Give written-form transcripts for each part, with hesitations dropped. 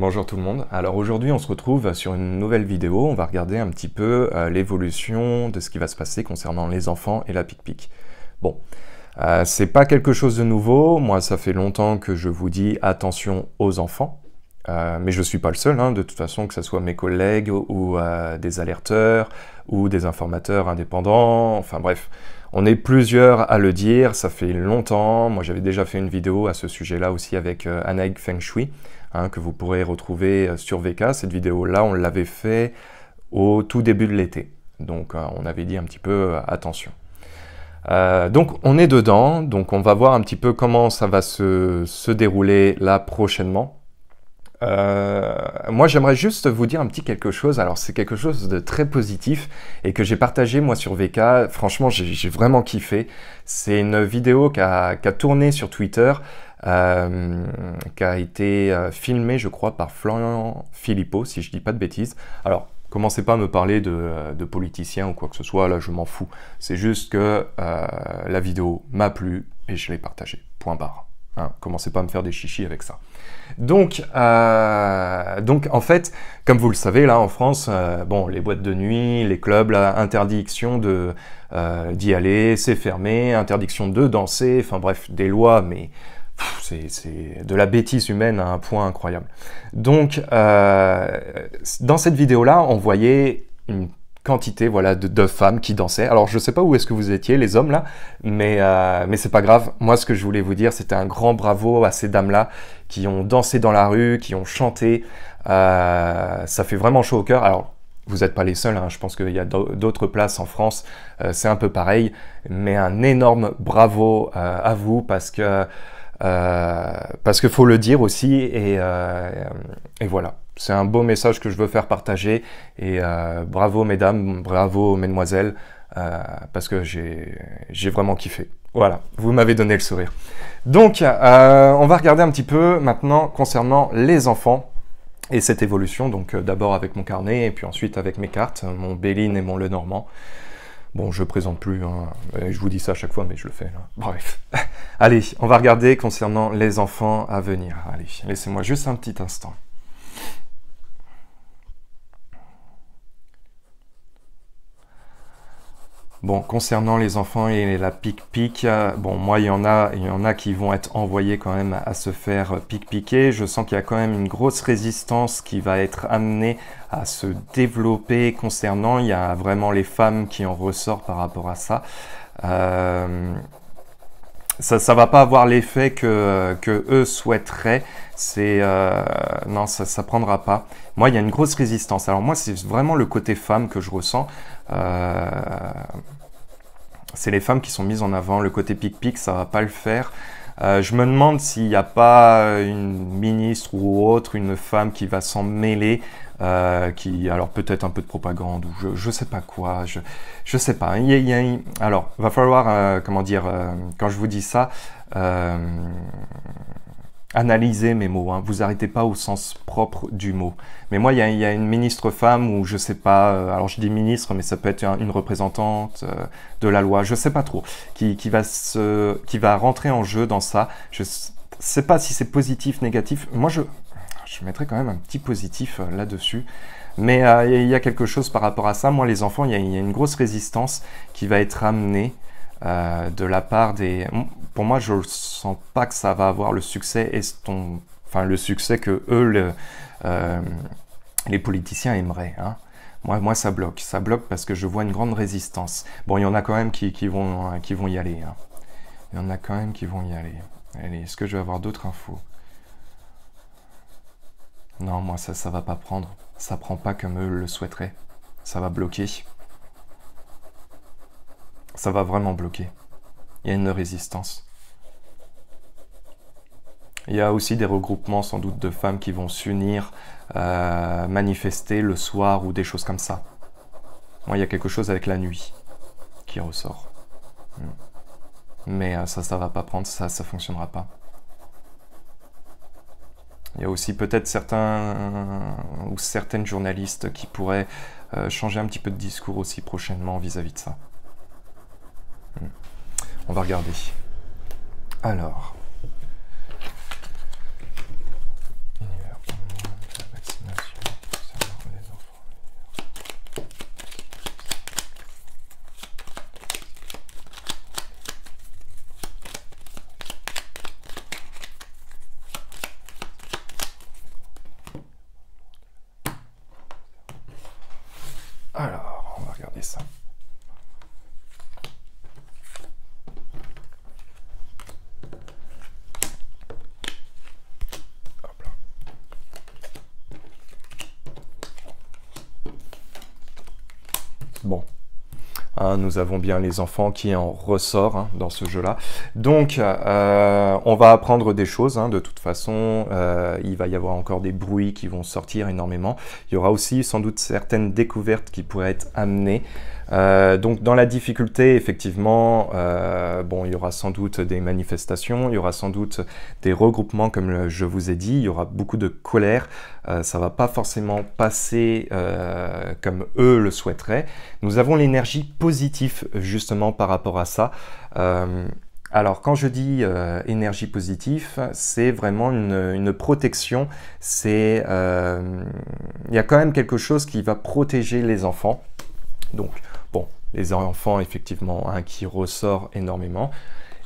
Bonjour tout le monde. Alors aujourd'hui on se retrouve sur une nouvelle vidéo. On va regarder un petit peu l'évolution de ce qui va se passer concernant les enfants et la pique-pique. Bon, c'est pas quelque chose de nouveau. Moi ça fait longtemps que je vous dis attention aux enfants. Mais je suis pas le seul, hein, de toute façon, que ce soit mes collègues ou des alerteurs ou des informateurs indépendants. Enfin bref, on est plusieurs à le dire, ça fait longtemps. Moi j'avais déjà fait une vidéo à ce sujet-là aussi avec Anaïg Feng Shui. Que vous pourrez retrouver sur VK. Cette vidéo-là, on l'avait fait au tout début de l'été. Donc, on avait dit un petit peu attention. Donc, on est dedans. Donc, on va voir un petit peu comment ça va se dérouler là prochainement. Moi, j'aimerais juste vous dire un petit quelque chose. Alors, c'est quelque chose de très positif et que j'ai partagé moi sur VK. Franchement, j'ai vraiment kiffé. C'est une vidéo qui a tourné sur Twitter. Qui a été filmé, je crois, par Florian Philippot, si je dis pas de bêtises. Alors, commencez pas à me parler de politiciens ou quoi que ce soit, là je m'en fous. C'est juste que la vidéo m'a plu et je l'ai partagée. Point barre. Commencez pas à me faire des chichis avec ça. Donc en fait, comme vous le savez, là en France, bon, les boîtes de nuit, les clubs, là, interdiction d'y aller, c'est fermé, interdiction de danser, enfin bref, des lois, mais c'est de la bêtise humaine à un point incroyable. Donc, dans cette vidéo-là, on voyait une quantité voilà, de femmes qui dansaient. Alors, je ne sais pas où est-ce que vous étiez, les hommes, là, mais c'est pas grave. Moi, ce que je voulais vous dire, c'était un grand bravo à ces dames-là qui ont dansé dans la rue, qui ont chanté. Ça fait vraiment chaud au cœur. Alors, vous n'êtes pas les seuls, hein. Je pense qu'il y a d'autres places en France, c'est un peu pareil. Mais un énorme bravo à vous parce qu'il faut le dire aussi et voilà, c'est un beau message que je veux faire partager et bravo mesdames, bravo mesdemoiselles parce que j'ai vraiment kiffé. Voilà, vous m'avez donné le sourire. Donc on va regarder un petit peu maintenant concernant les enfants et cette évolution, donc d'abord avec mon carnet et puis ensuite avec mes cartes, mon Béline et mon Lenormand. Bon, je présente plus, hein. Je vous dis ça à chaque fois, mais je le fais. Là. Bref. Allez, on va regarder concernant les enfants à venir. Allez, laissez-moi juste un petit instant. Bon, concernant les enfants et la pique-pique, bon, moi, il y en a qui vont être envoyés quand même à se faire pique-piquer. Je sens qu'il y a quand même une grosse résistance qui va être amenée à se développer concernant. Il y a vraiment les femmes qui en ressortent par rapport à ça. Ça va pas avoir l'effet que eux souhaiteraient. Non, ça prendra pas. Moi, il y a une grosse résistance. Alors moi, c'est vraiment le côté femme que je ressens. C'est les femmes qui sont mises en avant. Le côté pique-pique, ça va pas le faire. Je me demande s'il n'y a pas une ministre ou autre, une femme qui va s'en mêler, alors peut-être un peu de propagande ou je sais pas quoi, je sais pas. Alors, va falloir, comment dire, quand je vous dis ça, analysez mes mots, hein. Vous arrêtez pas au sens propre du mot. Mais moi, il y a une ministre femme ou je sais pas, alors je dis ministre, mais ça peut être une représentante de la loi, je sais pas trop, qui va rentrer en jeu dans ça. Je sais pas si c'est positif, négatif. Moi, je mettrais quand même un petit positif là-dessus. Mais il y a quelque chose par rapport à ça. Moi, les enfants, il y a une grosse résistance qui va être amenée de la part des... Pour moi, je ne sens pas que ça va avoir le succès le succès que eux, les politiciens aimeraient. Hein. Moi, ça bloque. Ça bloque parce que je vois une grande résistance. Bon, il y en a quand même qui vont y aller. Hein. Il y en a quand même qui vont y aller. Allez, est-ce que je vais avoir d'autres infos? Non, moi, ça va pas prendre. Ça prend pas comme eux le souhaiteraient. Ça va bloquer. Ça va vraiment bloquer. Il y a une résistance. Il y a aussi des regroupements sans doute de femmes qui vont s'unir, manifester le soir ou des choses comme ça. Moi, il y a quelque chose avec la nuit qui ressort. Mais ça va pas prendre, ça fonctionnera pas. Il y a aussi peut-être certains ou certaines journalistes qui pourraient changer un petit peu de discours aussi prochainement vis-à-vis de ça. On va regarder. Alors. Alors, on va regarder ça. Hop là. Bon. Nous avons bien les enfants qui en ressortent dans ce jeu-là. Donc, on va apprendre des choses. De toute façon, il va y avoir encore des bruits qui vont sortir énormément. Il y aura aussi sans doute certaines découvertes qui pourraient être amenées. Donc, dans la difficulté, effectivement, bon, il y aura sans doute des manifestations, il y aura sans doute des regroupements, comme je vous ai dit. Il y aura beaucoup de colère. Ça va pas forcément passer comme eux le souhaiteraient. Nous avons l'énergie positive justement par rapport à ça. Alors quand je dis énergie positive, c'est vraiment une protection. Il y a quand même quelque chose qui va protéger les enfants. Donc bon, les enfants effectivement qui ressort énormément.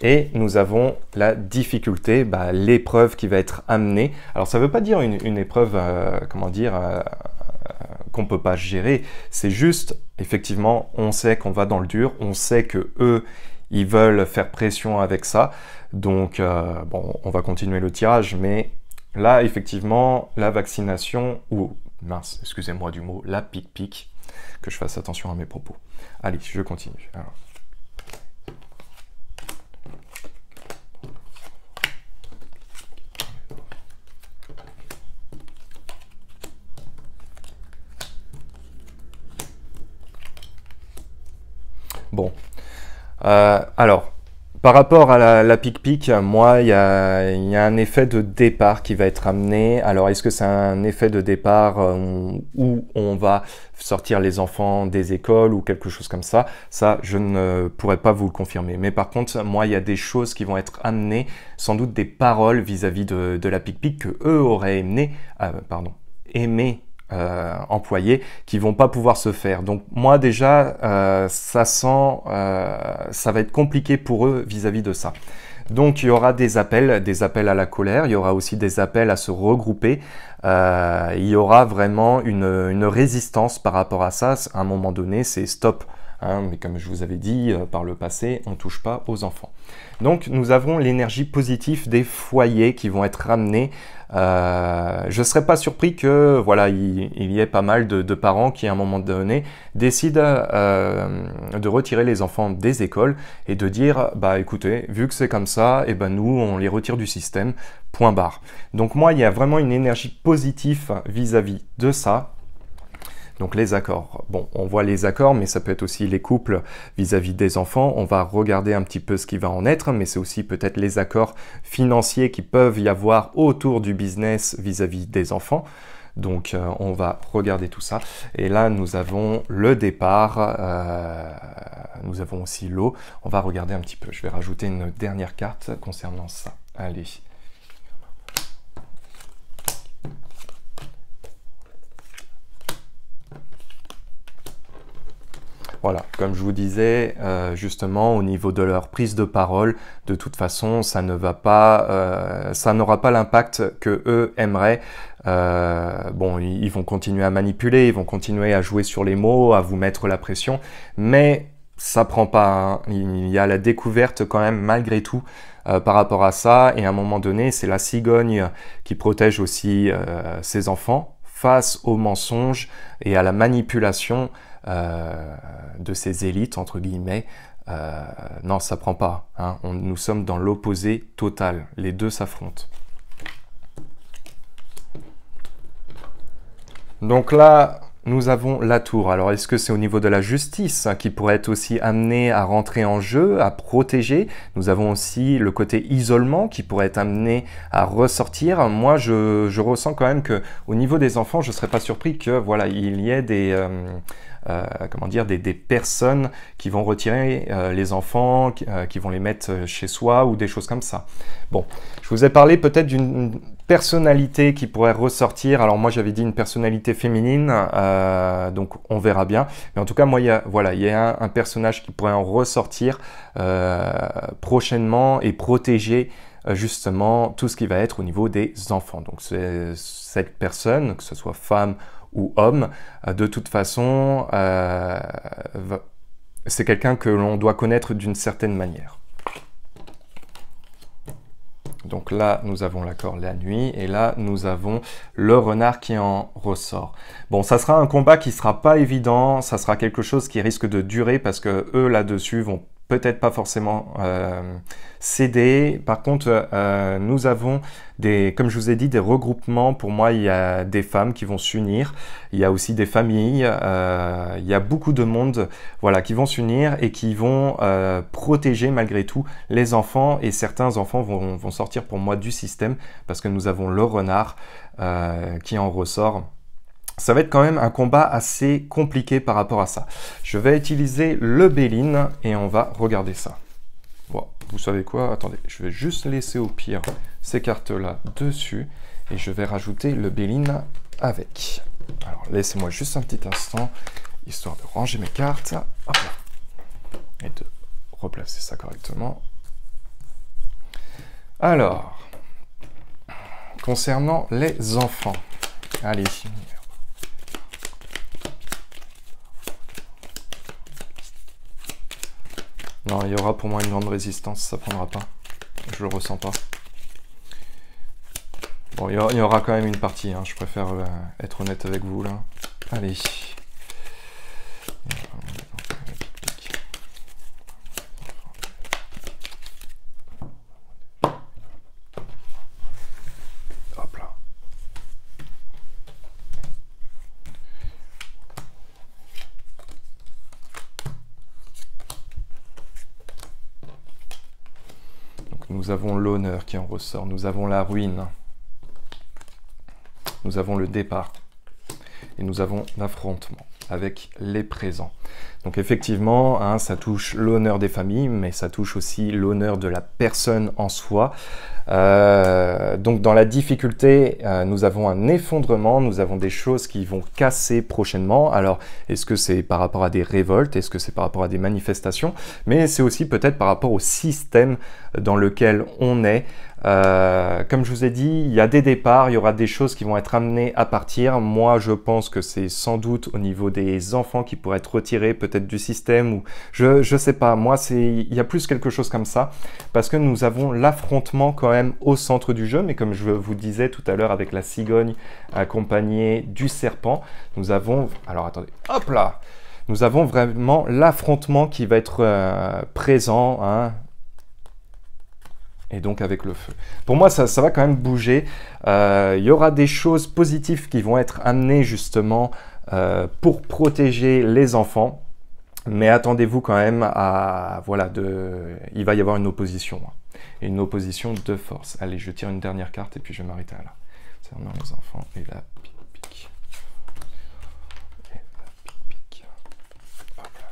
Et nous avons la difficulté, l'épreuve qui va être amenée. Alors ça ne veut pas dire une épreuve, comment dire, qu'on ne peut pas gérer. C'est juste, effectivement, on sait qu'on va dans le dur, on sait que eux, ils veulent faire pression avec ça. Donc, bon, on va continuer le tirage, mais là, effectivement, la vaccination, ou, mince, excusez-moi du mot, la pic-pic, que je fasse attention à mes propos. Allez, je continue. Alors. Bon, alors, par rapport à la pic-pic, moi, il y a un effet de départ qui va être amené. Alors, est-ce que c'est un effet de départ où on va sortir les enfants des écoles ou quelque chose comme ça? Ça, je ne pourrais pas vous le confirmer. Mais par contre, moi, il y a des choses qui vont être amenées, sans doute des paroles vis-à-vis de la pic-pic que eux auraient aimé employés qui vont pas pouvoir se faire. Donc moi déjà ça sent ça va être compliqué pour eux vis-à-vis de ça. Donc il y aura des appels à la colère, il y aura aussi des appels à se regrouper, il y aura vraiment une résistance par rapport à ça. À un moment donné c'est stop, mais comme je vous avais dit par le passé, on touche pas aux enfants. Donc nous avons l'énergie positive des foyers qui vont être ramenés. Je ne serais pas surpris que voilà, il y ait pas mal de parents qui à un moment donné décident de retirer les enfants des écoles et de dire écoutez, vu que c'est comme ça, nous on les retire du système, point barre. Donc moi il y a vraiment une énergie positive vis-à-vis de ça. Donc les accords, bon, on voit les accords, mais ça peut être aussi les couples vis-à-vis des enfants. On va regarder un petit peu ce qui va en être, mais c'est aussi peut-être les accords financiers qui peuvent y avoir autour du business vis-à-vis des enfants. Donc on va regarder tout ça. Et là, nous avons le départ, nous avons aussi l'eau. On va regarder un petit peu. Je vais rajouter une dernière carte concernant ça. Allez. Voilà, comme je vous disais, justement, au niveau de leur prise de parole, de toute façon, ça ne va pas, ça n'aura pas l'impact que eux aimeraient. Bon, ils vont continuer à manipuler, ils vont continuer à jouer sur les mots, à vous mettre la pression, mais ça prend pas. Il y a la découverte quand même, malgré tout, par rapport à ça. Et à un moment donné, c'est la cigogne qui protège aussi ses enfants face aux mensonges et à la manipulation de ces élites, entre guillemets. Non, ça prend pas. Nous sommes dans l'opposé total. Les deux s'affrontent. Donc là, nous avons la tour. Alors, est-ce que c'est au niveau de la justice qui pourrait être aussi amené à rentrer en jeu, à protéger? Nous avons aussi le côté isolement qui pourrait être amené à ressortir. Moi, je ressens quand même que au niveau des enfants, je ne serais pas surpris que voilà, il y ait des personnes qui vont retirer les enfants, qui vont les mettre chez soi ou des choses comme ça. Bon, je vous ai parlé peut-être d'une personnalité qui pourrait ressortir. Alors moi j'avais dit une personnalité féminine, donc on verra bien. Mais en tout cas moi il y a un personnage qui pourrait en ressortir prochainement et protéger justement tout ce qui va être au niveau des enfants. Donc cette personne, que ce soit femme ou homme, de toute façon, c'est quelqu'un que l'on doit connaître d'une certaine manière. Donc là, nous avons l'accord la nuit, et là, nous avons le renard qui en ressort. Bon, ça sera un combat qui sera pas évident, ça sera quelque chose qui risque de durer, parce que eux, là-dessus, vont peut-être pas forcément céder. Par contre, nous avons comme je vous ai dit, des regroupements. Pour moi, il y a des femmes qui vont s'unir. Il y a aussi des familles. Il y a beaucoup de monde, voilà, qui vont s'unir et qui vont protéger malgré tout les enfants. Et certains enfants vont sortir pour moi du système parce que nous avons le renard qui en ressort. Ça va être quand même un combat assez compliqué par rapport à ça. Je vais utiliser le Béline et on va regarder ça. Bon, vous savez quoi? Attendez, je vais juste laisser au pire ces cartes-là dessus et je vais rajouter le Béline avec. Alors, laissez-moi juste un petit instant, histoire de ranger mes cartes. Hop là. Et de replacer ça correctement. Alors, concernant les enfants. Allez. Non, il y aura pour moi une grande résistance, ça prendra pas. Je le ressens pas. Bon, il y aura quand même une partie, hein. Je préfère être honnête avec vous, là. Allez. Hop là. Donc nous avons l'honneur qui en ressort, nous avons la ruine. Nous avons le départ et nous avons l'affrontement avec les présents. Donc effectivement, hein, ça touche l'honneur des familles, mais ça touche aussi l'honneur de la personne en soi. Donc dans la difficulté, nous avons un effondrement, nous avons des choses qui vont casser prochainement. Alors, est-ce que c'est par rapport à des révoltes? Est-ce que c'est par rapport à des manifestations? Mais c'est aussi peut-être par rapport au système dans lequel on est. Comme je vous ai dit, il y a des départs, il y aura des choses qui vont être amenées à partir. Moi, je pense que c'est sans doute au niveau des enfants qui pourraient être retirés peut-être du système ou je sais pas. Moi, il y a plus quelque chose comme ça parce que nous avons l'affrontement quand même au centre du jeu. Mais comme je vous disais tout à l'heure avec la cigogne accompagnée du serpent, nous avons... Alors attendez, hop là! Nous avons vraiment l'affrontement qui va être présent, hein. Et donc avec le feu. Pour moi, ça va quand même bouger. Il y aura des choses positives qui vont être amenées justement pour protéger les enfants. Mais attendez-vous quand même à... Voilà, il va y avoir une opposition. Une opposition de force. Allez, je tire une dernière carte et puis je vais m'arrêter là. Concernant les enfants et la pique-pique. Et la pique-pique. Hop là.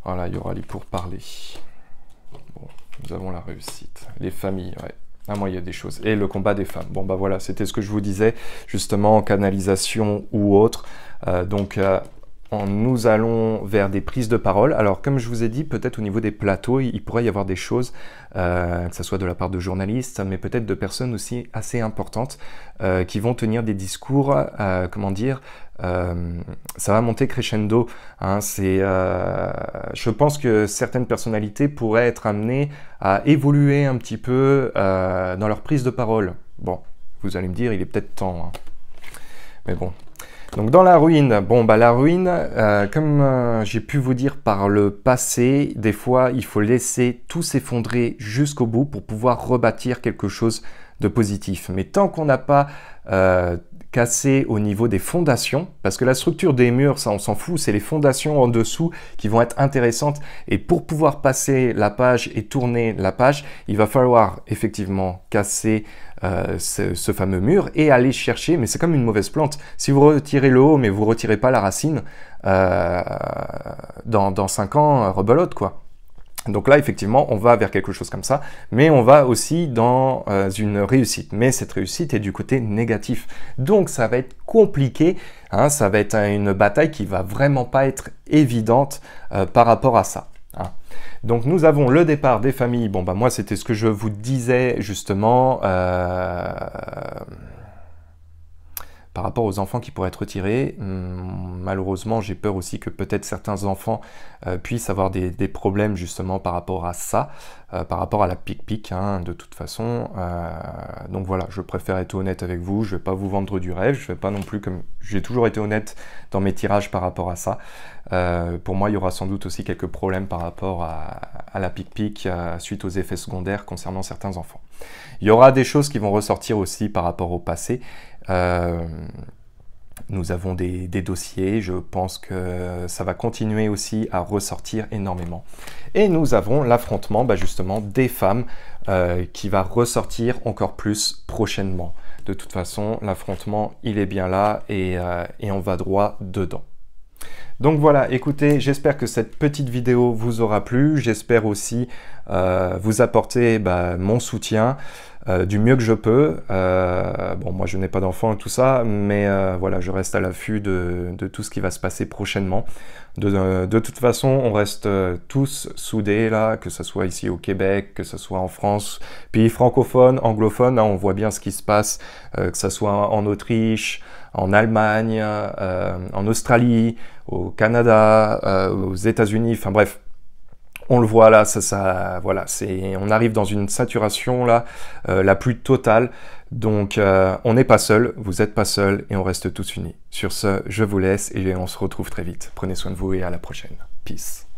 Voilà, il y aura les pourparlers. Bon, nous avons la réussite. Les familles, ouais. Ah, moi, il y a des choses. Et le combat des femmes. Bon, bah voilà, c'était ce que je vous disais, justement, en canalisation ou autre. Nous allons vers des prises de parole. Alors, comme je vous ai dit, peut-être au niveau des plateaux, il pourrait y avoir des choses, que ce soit de la part de journalistes, mais peut-être de personnes aussi assez importantes qui vont tenir des discours, comment dire, ça va monter crescendo. Hein, je pense que certaines personnalités pourraient être amenées à évoluer un petit peu dans leur prise de parole. Bon, vous allez me dire, il est peut-être temps. Hein. Mais bon. Donc dans la ruine, bon bah la ruine, comme j'ai pu vous dire par le passé, des fois il faut laisser tout s'effondrer jusqu'au bout pour pouvoir rebâtir quelque chose de positif. Mais tant qu'on n'a pas cassé au niveau des fondations, parce que la structure des murs, ça on s'en fout, c'est les fondations en dessous qui vont être intéressantes. Et pour pouvoir passer la page et tourner la page, il va falloir effectivement casser ce fameux mur et aller chercher, mais c'est comme une mauvaise plante. Si vous retirez le haut, mais vous ne retirez pas la racine, dans 5 ans, rebelote quoi. Donc là, effectivement, on va vers quelque chose comme ça, mais on va aussi dans une réussite. Mais cette réussite est du côté négatif. Donc ça va être compliqué, hein, ça va être une bataille qui va vraiment pas être évidente par rapport à ça. Hein. Donc nous avons le départ des familles. Bon, bah moi, c'était ce que je vous disais justement. Par rapport aux enfants qui pourraient être retirés, malheureusement, j'ai peur aussi que peut-être certains enfants puissent avoir des problèmes justement par rapport à ça, par rapport à la pic-pic, hein, de toute façon. Donc voilà, je préfère être honnête avec vous, je ne vais pas vous vendre du rêve, je ne vais pas non plus comme... J'ai toujours été honnête dans mes tirages par rapport à ça. Pour moi, il y aura sans doute aussi quelques problèmes par rapport à la pic-pic suite aux effets secondaires concernant certains enfants. Il y aura des choses qui vont ressortir aussi par rapport au passé. Nous avons des dossiers, je pense que ça va continuer aussi à ressortir énormément. Et nous avons l'affrontement justement des femmes qui va ressortir encore plus prochainement. De toute façon, l'affrontement, il est bien là et on va droit dedans. Donc voilà, écoutez, j'espère que cette petite vidéo vous aura plu. J'espère aussi vous apporter mon soutien du mieux que je peux. Bon, moi je n'ai pas d'enfant et tout ça, mais voilà, je reste à l'affût de tout ce qui va se passer prochainement. De toute façon, on reste tous soudés là, que ce soit ici au Québec, que ce soit en France, pays francophones, anglophones, hein, on voit bien ce qui se passe, que ce soit en Autriche, en Allemagne, en Australie, au Canada, aux États-Unis, enfin bref. On le voit là, voilà, on arrive dans une saturation là, la plus totale. Donc, on n'est pas seul, vous n'êtes pas seul et on reste tous unis. Sur ce, je vous laisse et on se retrouve très vite. Prenez soin de vous et à la prochaine. Peace.